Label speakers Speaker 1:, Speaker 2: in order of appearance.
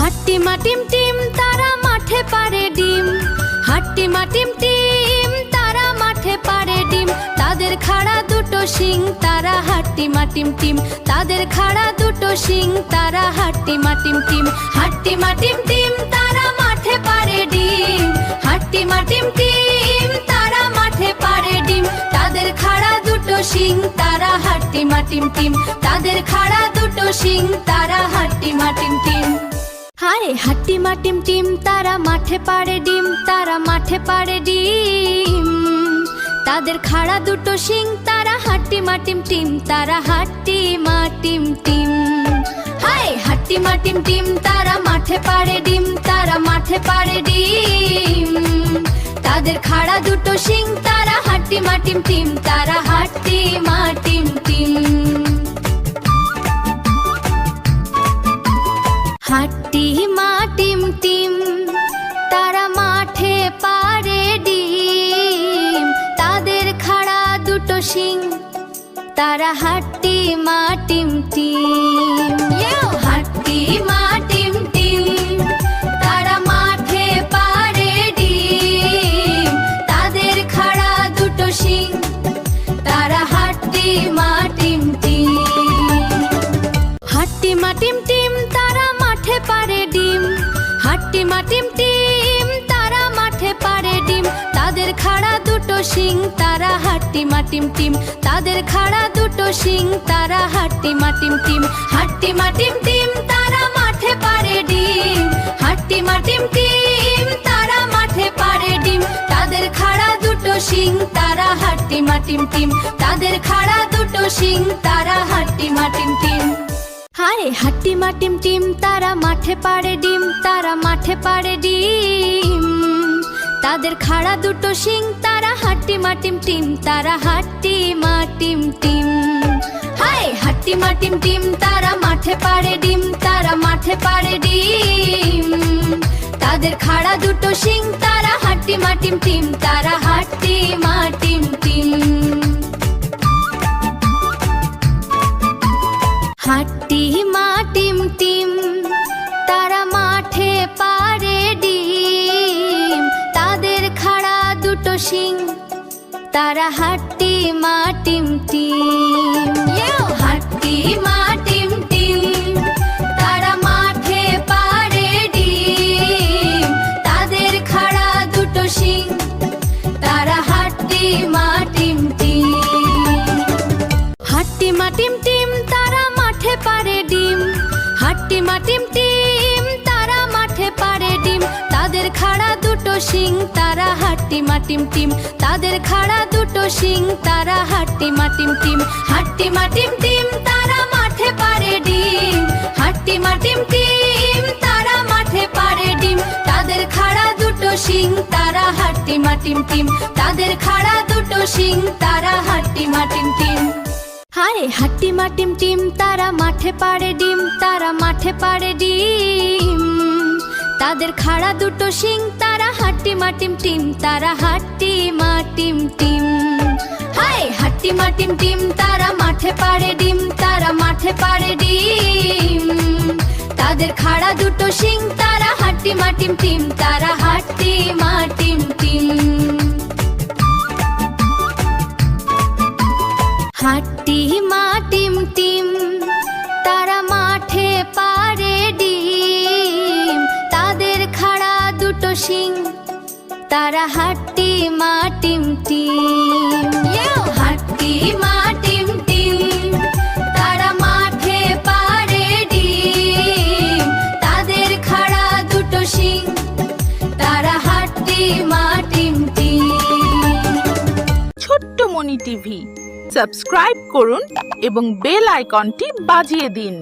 Speaker 1: হাট্টিমা team team তারা মাঠে পারে ডিম, হাট্টিমা টিম টিম তারা মাঠে পারে ডিম। তাদের খাড়া দুটো শিং তারা হাট্টিমা টিম টিম, তাদের খাড়া দুটো শিং তারা হাট্টিমা টিম টিম। হাট্টিমা টিম টিম তারা মাঠে পারে ডিম, হাট্টিমা টিম টিম তারা মাঠে পারে ডিম। তাদের খাড়া দুটো শিং তারা হাট্টিমা টিম টিম, তাদের খাড়া দুটো শিং তারা হাট্টিমা টিম টিম। হায় হাট্টিমা টিম টিম তারা মাঠে পারে ডিম, তারা মাঠে পারে ডিম। তাদের খাড়া দুটো শিং তারা হাট্টিমা টিম টিম, তারা হাট্টিমা টিম টিম। হায় হাট্টিমা টিম টিম তারা মাঠে পারে ডিম, তারা মাঠে পারে ডিম। তাদের খাড়া দুটো শিং তারা হাট্টিমা টিম টিম, তারা হাট্টিমা টিম টিম। হাট্টিমা টিম টিম তারা মাঠে পারে ডিম, তাদের খাড়া দুটো শিং তারা হাট্টিমা টিম টিম। হাট্টিমা টিম টিম তারা মাঠে পারে ডিম, তাদের খাড়া দুটো শিং তারা হাট্টিমা টিম টিম। হাট্টিমা টিম টিম তারা মাঠে পারে ডিম, হাট্টিমা টিম টিম তারা মাঠে পারে ডিম। তাদের খাড়া দুটো শিং তারা হাট্টিমা টিম টিম, তাদের খাড়া দুটো শিং তারা হাট্টিমা টিম টিম। হাট্টিমা টিম টিম তারা মাঠে পারে ডিম, হাট্টিমা টিম টিম তারা মাঠে পারে ডিম। তাদের খাড়া দুটো শিং তারা হাট্টিমা টিম টিম, তাদের খাড়া দুটো শিং তারা হাট্টিমা টিম টিম। হায় হাট্টিমা টিম টিম তারা মাঠে পারে ডিম, তারা মাঠে পারে ডিম। তাদের খাড়া দুটো শিং তারা হাট্টিমা টিম টিম, তারা হাট্টিমা টিম টিম। হায় হাট্টিমা টিম টিম তারা মাঠে পারে ডিম, তারা মাঠে পারে ডিম। তাদের খাড়া দুটো শিং তারা হাট্টিমা টিম টিম, তারা হাট্টিমা টিম টিম। হাট্টিমা টিম টিম তারা মাঠে পারে ডিম, তাদের খাড়া দুটো শিং তারা হাট্টিমা টিম টিম। হাট্টিমা টিম টিম তারা মাঠে পারে ডিম, তাদের খাড়া দুটো শিং তারা হাট্টিমা টিম টিম। হাট্টিমা টিম টিম তারা মাঠে পারে ডিম, হাট্টিমা টিম টিম তারা মাঠে পারে ডিম। তাদের খাড়া দুটো শিং তারা হাট্টিমা টিম টিম, তাদের খাড়া দুটো শিং তারা হাট্টিমা টিম টিম। হাট্টিমা টিম টিম তারা মাঠে পারে ডিম, হাট্টিমা টিম টিম তারা মাঠে পারে ডিম। তাদের খাড়া দুটো শিং তারা হাট্টিমা টিম টিম, তাদের খাড়া দুটো শিং তারা হাট্টিমা টিম টিম। হায় হাট্টিমা টিম টিম তারা মাঠে পারে ডিম, তারা মাঠে পারে ডিম। তাদের খাড়া দুটো শিং তারা হাট্টিমা টিম টিম, তারা হাট্টিমা টিম টিম। হায় হাট্টিমা টিম টিম তারা মাঠে পারে ডিম, তারা মাঠে পারে ডিম। তাদের খাড়া দুটো শিং তারা হাট্টিমা টিম টিম, তারা হাট্টিমা টিম টিম। হাট্টিমা টিম টিম তারা মাঠে পারে ডিম, তাদের খাড়া দুটো শিং তারা হাট্টিমা টিম টিম। হাট্টিমা টিম টিম তারা মাঠে পারে ডিম, তাদের খাড়া দুটো শিং তারা হাট্টিমা টিম টিম।
Speaker 2: ছোট্ট মনি টিভি সাবস্ক্রাইব করুন এবং বেল আইকনটি বাজিয়ে দিন।